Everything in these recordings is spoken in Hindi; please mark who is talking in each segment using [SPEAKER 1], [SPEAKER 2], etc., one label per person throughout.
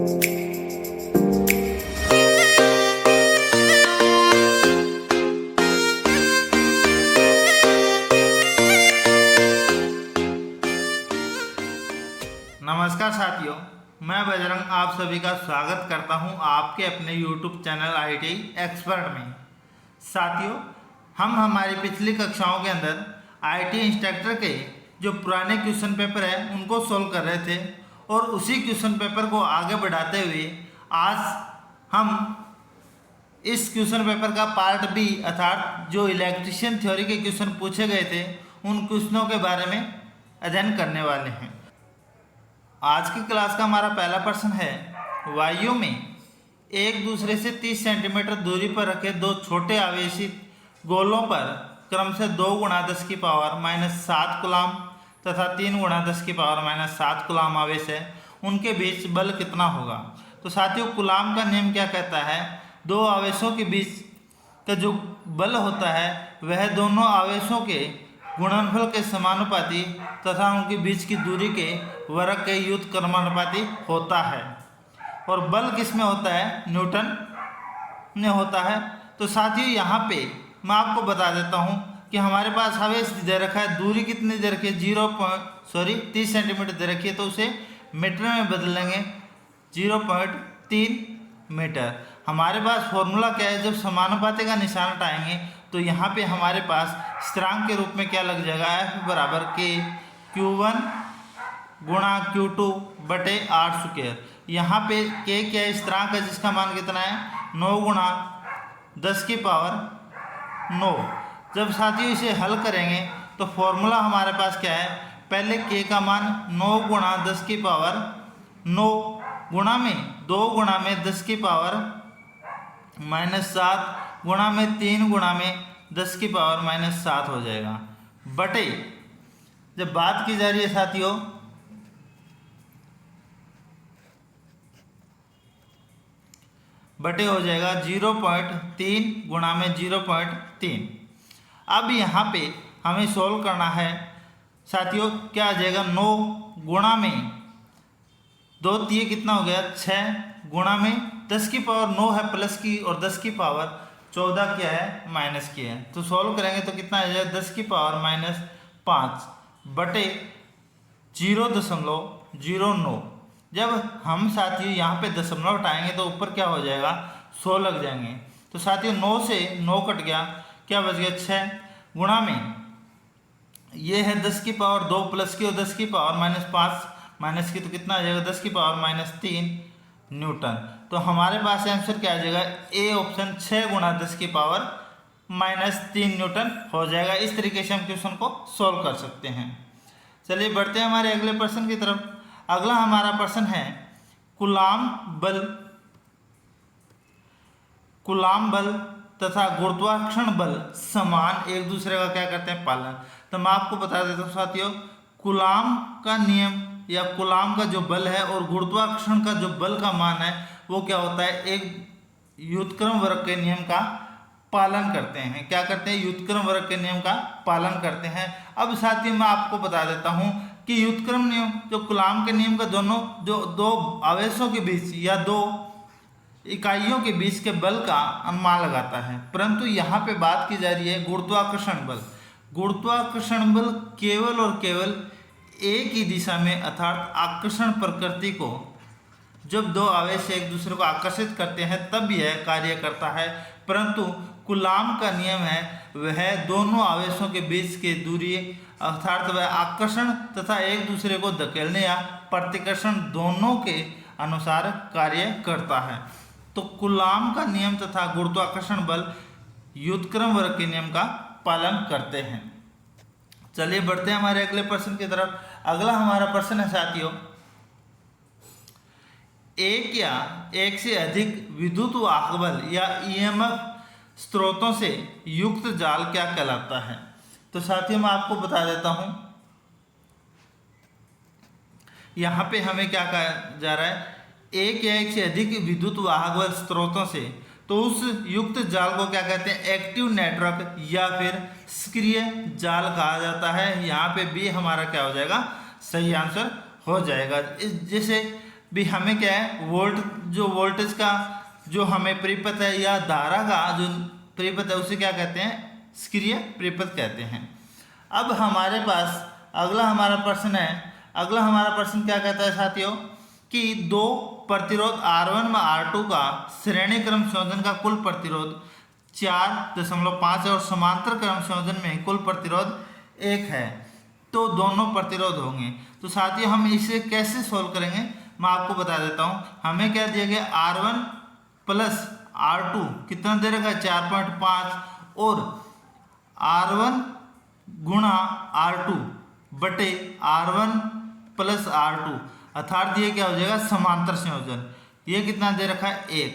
[SPEAKER 1] नमस्कार साथियों, मैं बजरंग आप सभी का स्वागत करता हूं आपके अपने YouTube चैनल ITI एक्सपर्ट में। साथियों, हम हमारी पिछली कक्षाओं के अंदर ITI इंस्ट्रक्टर के जो पुराने क्वेश्चन पेपर है उनको सोल्व कर रहे थे और उसी क्वेश्चन पेपर को आगे बढ़ाते हुए आज हम इस क्वेश्चन पेपर का पार्ट बी अर्थात जो इलेक्ट्रिशियन थ्योरी के क्वेश्चन पूछे गए थे उन क्वेश्चनों के बारे में अध्ययन करने वाले हैं। आज की क्लास का हमारा पहला प्रश्न है, वायु में एक दूसरे से 30 सेंटीमीटर दूरी पर रखे दो छोटे आवेशित गोलों पर क्रमशः 2 × 10⁻⁷ कूलाम तथा 3 × 10⁻⁷ कूलाम आवेश है, उनके बीच बल कितना होगा। तो साथियों, कूलाम का नियम क्या कहता है, दो आवेशों के बीच का जो बल होता है वह दोनों आवेशों के गुणनफल के समानुपाती तथा उनके बीच की दूरी के वर्ग के व्युत्क्रमानुपाती होता है। और बल किस में होता है, न्यूटन में होता है। तो साथियों, यहाँ पे मैं आपको बता देता हूँ कि हमारे पास आवेश दे रखा है, दूरी कितनी दे रखी है 30 सेंटीमीटर दे रखी है, तो उसे मीटर में बदल लेंगे 0.3 मीटर। हमारे पास फॉर्मूला क्या है, जब समानुपाती का निशान हटाएंगे तो यहाँ पे हमारे पास स्थिरांक के रूप में क्या लग जाएगा, F बराबर K Q1 × Q2 बटे R²। यहाँ पे K क्या है, स्थिरांक है जिसका मान कितना है 9 × 10⁹। जब साथियों इसे हल करेंगे तो फॉर्मूला हमारे पास क्या है, पहले K का मान 9 × 10⁻9 गुणा में 2 × 10⁻⁷ गुणा में 3 × 10⁻⁷ हो जाएगा बटे, जब बात की जा रही है साथियों बटे हो जाएगा 0.3 गुणा में 0.3। अब यहाँ पे हमें सोल्व करना है साथियों, क्या आ जाएगा 9 गुणा में 2 3 कितना हो गया 6 गुणा में 10⁻9 है प्लस की और 10⁻14 क्या है माइनस की है। तो सॉल्व करेंगे तो कितना आ जाएगा 10⁻5 बटे 0.09। जब हम साथियों यहाँ पे दशमलव हटाएंगे तो ऊपर क्या हो जाएगा 100 लग जाएंगे। तो साथियों 9 से 9 कट गया, क्या बच गया 6 गुणा में ये है 10⁻2 प्लस की और 10⁻5 माइनस की, तो कितना आ जाएगा 10⁻3 न्यूटन। तो हमारे पास आंसर क्या आ जाएगा, ए ऑप्शन 6 × 10⁻3 न्यूटन हो जाएगा। इस तरीके से हम क्वेश्चन को सॉल्व कर सकते हैं। चलिए बढ़ते हैं हमारे अगले प्रश्न की तरफ। अगला हमारा प्रश्न है, कूलाम बल तथा गुरुत्वाकर्षण बल समान एक दूसरे का क्या करते हैं, पालन। तो मैं आपको बता देता हूँ साथियों, कूलाम का नियम या कूलाम का जो बल है और गुरुत्वाकर्षण का जो बल का मान है वो क्या होता है, एक व्युत्क्रम वर्ग के नियम का पालन करते हैं। क्या करते हैं, व्युत्क्रम वर्ग के नियम का पालन करते हैं। अब साथियों मैं आपको बता देता हूँ कि व्युत्क्रम नियम जो कूलाम के नियम का दो आवेशों के बीच या दो इकाइयों के बीच के बल का अनुमान लगाता है, परंतु यहाँ पे बात की जा रही है गुरुत्वाकर्षण बल। गुरुत्वाकर्षण बल केवल और केवल एक ही दिशा में अर्थात आकर्षण प्रकृति को, जब दो आवेश एक दूसरे को आकर्षित करते हैं तब यह कार्य करता है, परंतु कूलाम का नियम है वह दोनों आवेशों के बीच की दूरी अर्थात वह आकर्षण तथा एक दूसरे को धकेलने या प्रतिकर्षण दोनों के अनुसार कार्य करता है। तो कूलाम का नियम तथा गुरुत्वाकर्षण बल व्युत्क्रम वर्ग के नियम का पालन करते हैं। चलिए बढ़ते हैं हमारे अगले प्रश्न की तरफ। अगला हमारा प्रश्न है साथियों, एक या एक से अधिक विद्युत वाहक बल या ईएमएफ स्रोतों से युक्त जाल क्या कहलाता है। तो साथियों मैं आपको बता देता हूं, यहाँ पे हमें क्या कहा जा रहा है, एक या एक से अधिक विद्युत वाहक बल स्रोतों से, तो उस युक्त जाल को क्या कहते हैं, एक्टिव नेटवर्क या फिर सक्रिय जाल कहा जाता है। यहाँ पे भी हमारा क्या हो जाएगा, सही आंसर हो जाएगा। जैसे भी हमें क्या है जो वोल्टेज का जो हमें परिपथ है या धारा का जो परिपथ है उसे क्या कहते हैं, सक्रिय परिपथ कहते हैं। अब हमारे पास अगला हमारा प्रश्न क्या कहता है साथियों कि दो प्रतिरोध R1 व R2 का श्रेणी क्रम संयोजन का कुल प्रतिरोध 4.5 है और समांतर क्रम संयोजन में कुल प्रतिरोध 1 है, तो दोनों प्रतिरोध होंगे। तो साथियों हम इसे कैसे सोल्व करेंगे मैं आपको बता देता हूँ। हमें क्या दिया गया, R1 प्लस R2 कितना दे रखा है 4.5 और R1 गुणा R2 बटे R1 प्लस R2 अर्थात ये क्या हो जाएगा समांतर संयोजन, ये कितना दे रखा है 1।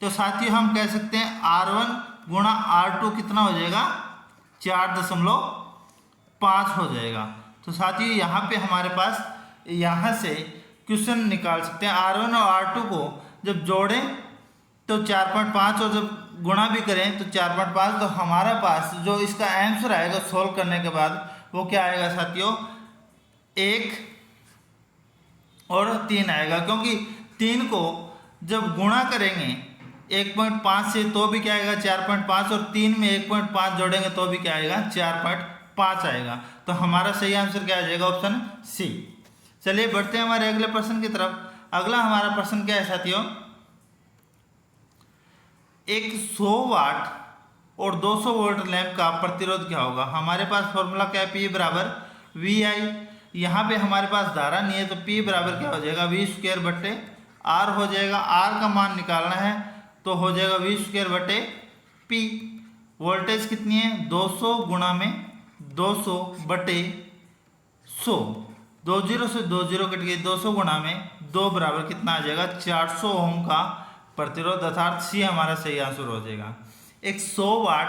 [SPEAKER 1] तो साथियों हम कह सकते हैं R1 गुणा R2 कितना हो जाएगा 4.5 हो जाएगा। तो साथियों यहाँ पे हमारे पास यहाँ से क्वेश्चन निकाल सकते हैं। R1 और R2 को जब जोड़ें तो 4.5 और जब गुणा भी करें तो 4.5, तो हमारे पास जो इसका आंसर आएगा सोल्व करने के बाद वो क्या आएगा साथियों 1 और 3 आएगा, क्योंकि 3 को जब गुणा करेंगे 1.5 से तो भी क्या आएगा 4.5 और 3 में 1.5 जोड़ेंगे तो भी क्या आएगा 4.5 आएगा। तो हमारा सही आंसर क्या आ जाएगा ऑप्शन सी। चलिए बढ़ते हैं हमारे अगले प्रश्न की तरफ। अगला हमारा प्रश्न क्या है साथियों, एक 100 वाट और 200 वोल्ट लैंप का प्रतिरोध क्या होगा। हमारे पास फॉर्मूला क्या है, P बराबर VI। यहाँ पे हमारे पास धारा नहीं है तो P बराबर क्या हो जाएगा V² बटे R हो जाएगा। R का मान निकालना है तो हो जाएगा V² बटे P। वोल्टेज कितनी है 200 गुणा में 200 बटे 100, 20 से 20 कट गई, 200 गुणा में 2 बराबर कितना आ जाएगा 400 ओम का प्रतिरोध, अर्थात सी हमारा सही आंसर हो जाएगा। एक 100 वाट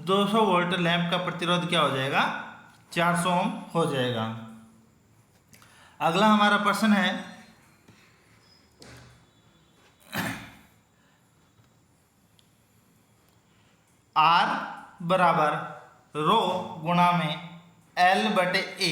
[SPEAKER 1] 200 वोल्ट लैंप का प्रतिरोध क्या हो जाएगा 400 ओम हो जाएगा। अगला हमारा प्रश्न है R बराबर रो गुणा में L बटे A,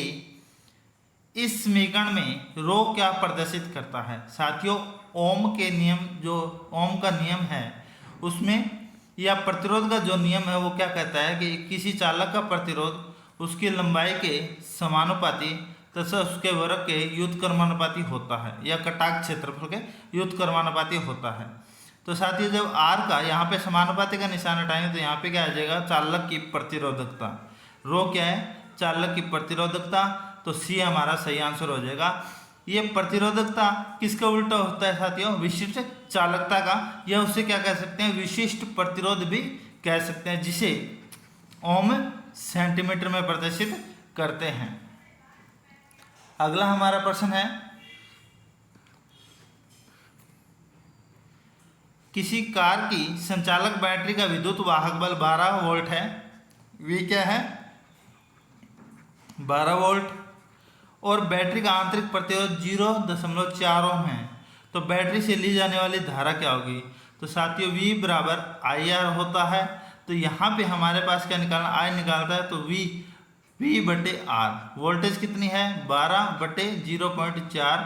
[SPEAKER 1] इस समीकरण में रो क्या प्रदर्शित करता है। साथियों ओम के नियम, जो ओम का नियम है उसमें या प्रतिरोध का जो नियम है वो क्या कहता है कि किसी चालक का प्रतिरोध उसकी लंबाई के समानुपाती तथा उसके वर्ग के व्युत्क्रमानुपाती होता है या कटाक्ष क्षेत्रफल के व्युत्क्रमानुपाती होता है। तो साथियों जब R का यहाँ पे समानुपाती का निशान हटाएंगे तो यहाँ पे क्या आ जाएगा चालक की प्रतिरोधकता। रो क्या है चालक की प्रतिरोधकता, तो सी हमारा सही आंसर हो जाएगा। ये प्रतिरोधकता किसका उल्टा होता है साथियों, विशिष्ट चालकता का, या उसे क्या कह सकते हैं विशिष्ट प्रतिरोध भी कह सकते हैं, जिसे ओम सेंटीमीटर में प्रदर्शित करते हैं। अगला हमारा प्रश्न है किसी कार की संचालक बैटरी का विद्युत वाहक बल 12 वोल्ट है, V क्या है 12 वोल्ट, और बैटरी का आंतरिक प्रतिरोध 0.4 ओम है, तो बैटरी से ली जाने वाली धारा क्या होगी। तो साथियों V बराबर IR होता है, तो यहाँ पे हमारे पास क्या निकालना, I निकालता है तो V बटे R। वोल्टेज कितनी है 12 बटे 0.4।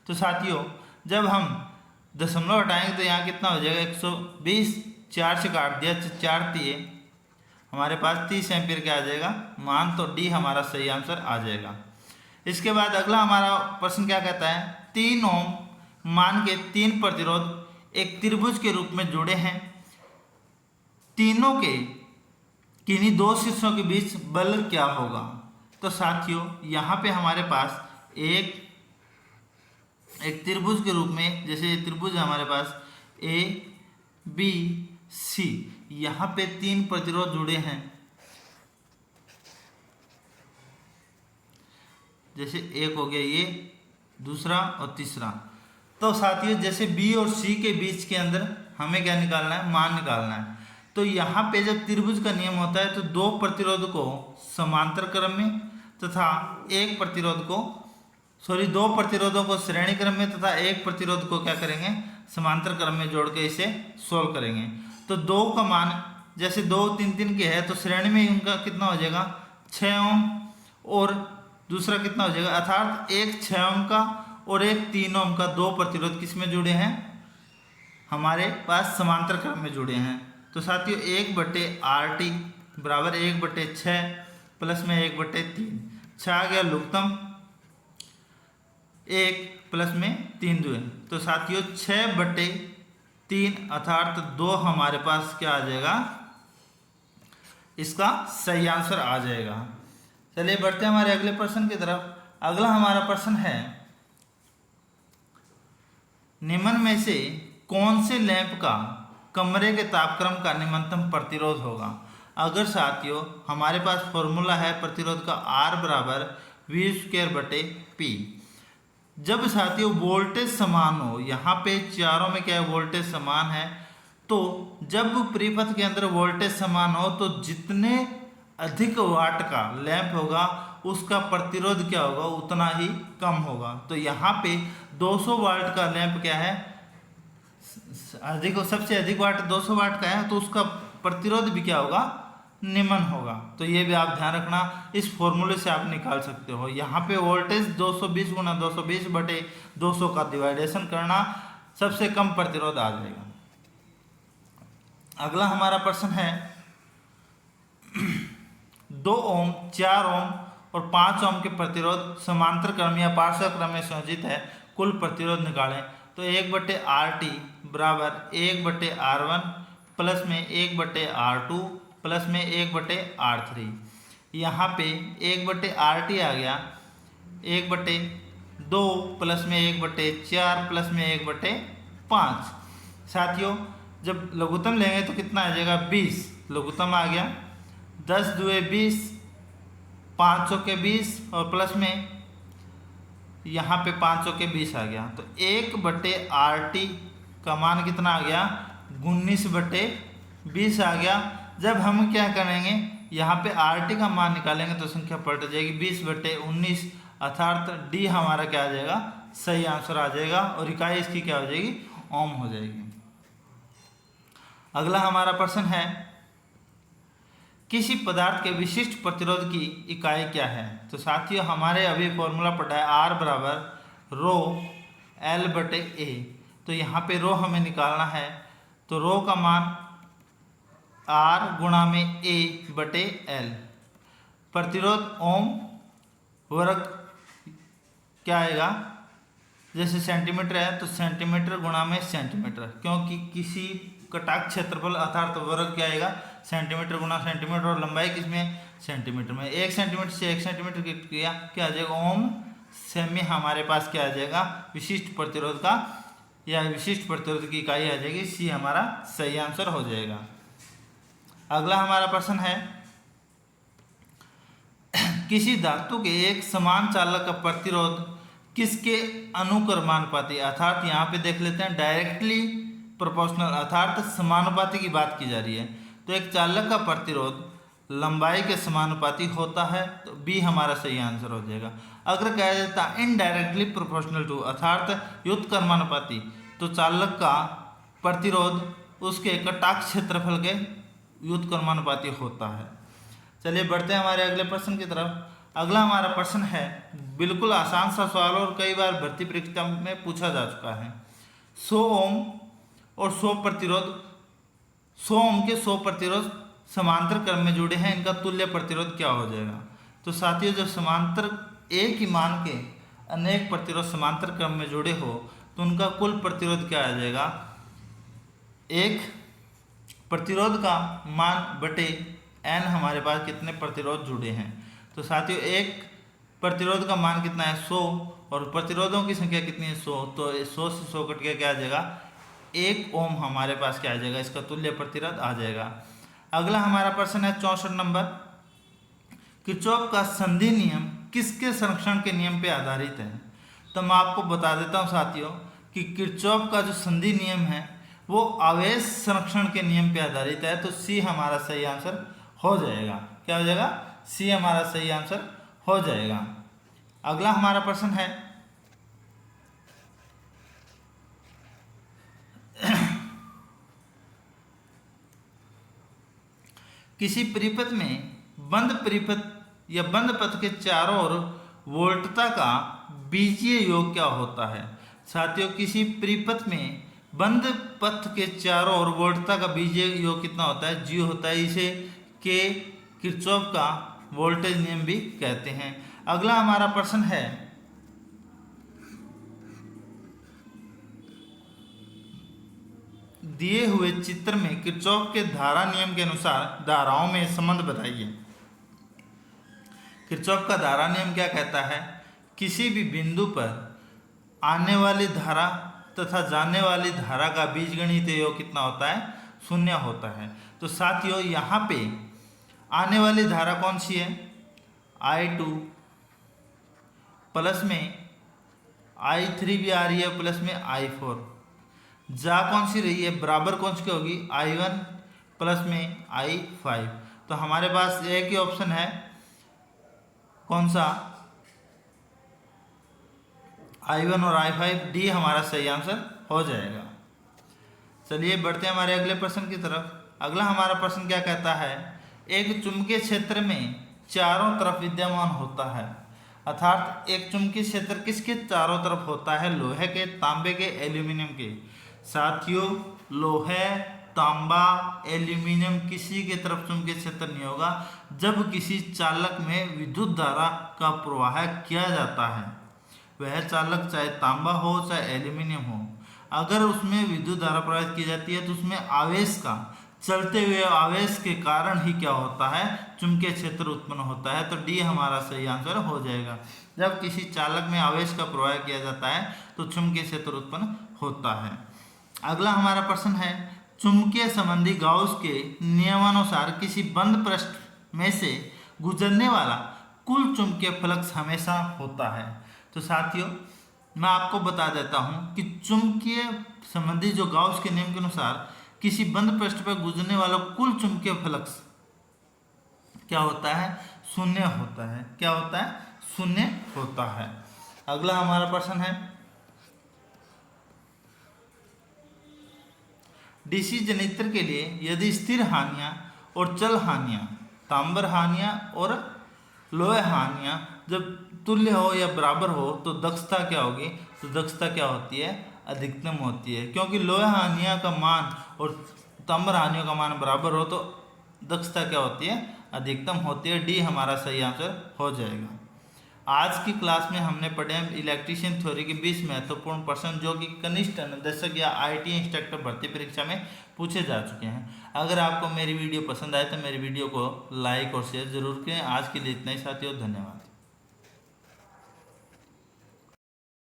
[SPEAKER 1] तो साथियों जब हम दशमलव हटाएंगे तो यहाँ कितना हो जाएगा 120, 4 से काट दिया 4 दिए, हमारे पास 30 एम्पीयर क्या आ जाएगा मान, तो डी हमारा सही आंसर आ जाएगा। इसके बाद अगला हमारा प्रश्न क्या कहता है, 3 ओम मान के 3 प्रतिरोध एक त्रिभुज के रूप में जुड़े हैं, तीनों के किन्हीं दो शीर्षों के बीच बल क्या होगा। तो साथियों यहाँ पे हमारे पास एक त्रिभुज के रूप में, जैसे ये त्रिभुज है हमारे पास A B C, यहाँ पे 3 प्रतिरोध जुड़े हैं, जैसे एक हो गया ये, दूसरा और तीसरा। तो साथियों जैसे B और C के बीच के अंदर हमें क्या निकालना है, मान निकालना है। तो यहाँ पे जब त्रिभुज का नियम होता है तो 2 प्रतिरोध को समांतर क्रम में तथा 2 प्रतिरोधों को श्रेणी क्रम में तथा 1 प्रतिरोध को क्या करेंगे समांतर क्रम में जोड़ के इसे सोल्व करेंगे। तो 2 का मान जैसे 2 3 के है तो श्रेणी में उनका कितना हो जाएगा 6 ओम, और दूसरा कितना हो जाएगा, अर्थात एक 6 ओम का और एक 3 ओम का 2 प्रतिरोध किस में जुड़े हैं, हमारे पास समांतर क्रम में जुड़े हैं। तो साथियों 1/RT बराबर 1/6 प्लस में 1/3, 6 आ गया लघुत्तम, 1 प्लस में 3 दुए, तो साथियों 6/3 अर्थात 2 हमारे पास क्या आ जाएगा, इसका सही आंसर आ जाएगा। चलिए बढ़ते हैं हमारे अगले प्रश्न की तरफ। अगला हमारा प्रश्न है, निम्न में से कौन से लैंप का कमरे के तापक्रम का न्यूनतम प्रतिरोध होगा। अगर साथियों हमारे पास फॉर्मूला है प्रतिरोध का R बराबर V²/P। जब साथियों वोल्टेज समान हो, यहाँ पे चारों में क्या है, वोल्टेज समान है, तो जब परिपथ के अंदर वोल्टेज समान हो तो जितने अधिक वाट का लैंप होगा उसका प्रतिरोध क्या होगा, उतना ही कम होगा। तो यहाँ पे 200 वाट का लैंप क्या है, सबसे अधिक वाट 200 वाट का है, तो उसका प्रतिरोध भी क्या होगा, निम्न होगा। तो ये भी आप ध्यान रखना, इस फॉर्मूले से आप निकाल सकते हो। यहाँ पे वोल्टेज 220 गुना 220/200 का डिवाइडेशन करना, सबसे कम प्रतिरोध आ जाएगा। अगला हमारा प्रश्न है 2 ओम, 4 ओम और 5 ओम के प्रतिरोध समांतर क्रम या पार्श्व क्रम में संयोजित है, कुल प्रतिरोध निकालें। तो 1/RT बराबर 1/R1 प्लस में 1/R2 प्लस में 1/R3। यहाँ पे 1/RT आ गया 1/2 प्लस में 1/4 प्लस में 1/5। साथियों जब लघुत्तम लेंगे तो कितना आ जाएगा, 20 लघुत्तम आ गया, 10 दुए 20, 500 के 20 और प्लस में यहाँ पे 500 के 20 आ गया। तो 1/RT का मान कितना आ गया, 19/20 आ गया। जब हम क्या करेंगे, यहाँ पे RT का मान निकालेंगे तो संख्या पलट जाएगी, 20/19 अर्थात D हमारा क्या आ जाएगा, सही आंसर आ जाएगा और इकाई इसकी क्या हो जाएगी, ओम हो जाएगी। अगला हमारा प्रश्न है, किसी पदार्थ के विशिष्ट प्रतिरोध की इकाई क्या है। तो साथियों हमारे अभी फॉर्मूला पढ़ा है R बराबर ρL/A। तो यहाँ पे रो हमें निकालना है, तो रो का मान R गुणा में A/L। प्रतिरोध ओम वर्ग क्या आएगा, जैसे सेंटीमीटर है तो सेंटीमीटर गुणा में सेंटीमीटर, क्योंकि किसी कटाक्ष क्षेत्रफल अर्थात वर्ग क्या आएगा, सेंटीमीटर गुणा सेंटीमीटर, और लंबाई किसमें, सेंटीमीटर में। 1 सेंटीमीटर से 1 सेंटीमीटर किया क्या आ जाएगा, ओम। सेमी हमारे पास क्या आ जाएगा, विशिष्ट प्रतिरोध का या विशिष्ट प्रतिरोध की इकाई आ जाएगी, सी हमारा सही आंसर हो जाएगा। अगला हमारा प्रश्न है, किसी धातु के एक समान चालक का प्रतिरोध किसके अनुक्रमानुपाती, अर्थात यहाँ पे देख लेते हैं डायरेक्टली प्रोपोर्शनल अर्थात समानुपाती की बात की जा रही है। तो एक चालक का प्रतिरोध लंबाई के समानुपाती होता है, तो बी हमारा सही आंसर हो जाएगा। अगर कहा जाता है इनडायरेक्टली प्रोपोर्शनल टू अर्थात व्युत्क्रमानुपाती, तो चालक का प्रतिरोध उसके कटाक्ष क्षेत्रफल के व्युत्क्रमानुपाती होता है। चलिए बढ़ते हैं हमारे अगले प्रश्न की तरफ। अगला हमारा प्रश्न है बिल्कुल आसान सा सवाल और कई बार भर्ती परीक्षा में पूछा जा चुका है। 100 ओम और 100 प्रतिरोध, 100 ओम के 100 प्रतिरोध समांतर क्रम में जुड़े हैं, इनका तुल्य प्रतिरोध क्या हो जाएगा। तो साथियों जब समांतर एक ही मान के अनेक प्रतिरोध समांतर क्रम में जुड़े हो तो उनका कुल प्रतिरोध क्या आ जाएगा, एक प्रतिरोध का मान बटे n हमारे पास कितने प्रतिरोध जुड़े हैं। तो साथियों एक प्रतिरोध का मान कितना है 100 और प्रतिरोधों की संख्या कितनी है 100, तो 100 से 100 कट के क्या आ जाएगा 1 ओम हमारे पास क्या आ जाएगा, इसका तुल्य प्रतिरोध आ जाएगा। अगला हमारा प्रश्न है 64 नंबर, किरचॉफ का संधि नियम किसके संरक्षण के नियम पे आधारित है। तो मैं आपको बता देता हूँ साथियों कि किरचॉफ का जो संधि नियम है वो आवेश संरक्षण के नियम पे आधारित है, तो सी हमारा सही आंसर हो जाएगा। क्या हो जाएगा, सी हमारा सही आंसर हो जाएगा। अगला हमारा प्रश्न है किसी परिपथ में बंद परिपथ या बंद पथ के चारों ओर वोल्टता का बीजीय योग क्या होता है? साथियों, किसी परिपथ में बंद पथ के चारों ओर वोल्टता का बीजीय योग कितना होता है? जी होता है। इसे के किरचॉफ का वोल्टेज नियम भी कहते हैं। अगला हमारा प्रश्न है, दिए हुए चित्र में किरचॉफ के धारा नियम के अनुसार धाराओं में संबंध बताइए। किरचॉफ का धारा नियम क्या कहता है? किसी भी बिंदु पर आने वाली धारा तथा जाने वाली धारा का बीजगणितीय योग कितना होता है? 0 होता है। तो साथियों, यहाँ पे आने वाली धारा कौन सी है? I2 प्लस में I3 भी आ रही है, प्लस में I4। जा कौन सी रही है? बराबर कौन सी होगी? I1 प्लस में I5। तो हमारे पास एक ही ऑप्शन है, कौन सा? I1 और I5, डी हमारा सही आंसर हो जाएगा। चलिए बढ़ते हैं हमारे अगले प्रश्न की तरफ। अगला हमारा प्रश्न क्या कहता है? एक चुंबकीय क्षेत्र में चारों तरफ विद्यमान होता है, अर्थात एक चुंबकीय क्षेत्र किसके चारों तरफ होता है? लोहे के, तांबे के, एल्यूमिनियम के। साथियों, लोहे, तांबा, एल्यूमिनियम किसी के तरफ चुंबकीय क्षेत्र नहीं होगा जब किसी चालक में विद्युत धारा का प्रवाह किया जाता है। वह चालक चाहे तांबा हो चाहे एल्यूमिनियम हो, अगर उसमें विद्युत धारा प्रवाहित की जाती है तो उसमें आवेश का, चलते हुए आवेश के कारण ही क्या होता है? चुंबकीय क्षेत्र उत्पन्न होता है। तो डी हमारा सही आंसर हो जाएगा। जब किसी चालक में आवेश का प्रवाह किया जाता है तो चुंबकीय क्षेत्र उत्पन्न होता है। अगला हमारा प्रश्न है, चुंबकीय संबंधी गाउस के नियमानुसार किसी बंद पृष्ठ में से गुजरने वाला कुल चुंबकीय फ्लक्स हमेशा होता है। तो साथियों, मैं आपको बता देता हूं कि चुंबकीय संबंधी जो गाउस के नियम के अनुसार किसी बंद पृष्ठ पर गुजरने वाला कुल चुंबकीय फ्लक्स क्या होता है? 0 होता है। क्या होता है? 0 होता है। अगला हमारा प्रश्न है, डीसी जनरेटर के लिए यदि स्थिर हानियां और चल हानियां, तांबर हानियां और लोहे हानियां जब तुल्य हो या बराबर हो तो दक्षता क्या होगी? तो दक्षता क्या होती है? अधिकतम होती है। क्योंकि लोहे हानियां का मान और तांबर हानियों का मान बराबर हो तो दक्षता क्या होती है? अधिकतम होती है। डी हमारा सही आंसर हो जाएगा। आज की क्लास में हमने पढ़े हैं इलेक्ट्रीशियन थ्योरी के 20 महत्वपूर्ण प्रश्न जो कि कनिष्ठ अनुदेशक या आईटी इंस्ट्रक्टर भर्ती परीक्षा में पूछे जा चुके हैं। अगर आपको मेरी वीडियो पसंद आए तो मेरी वीडियो को लाइक और शेयर जरूर करें। आज के लिए इतना ही साथियों, धन्यवाद।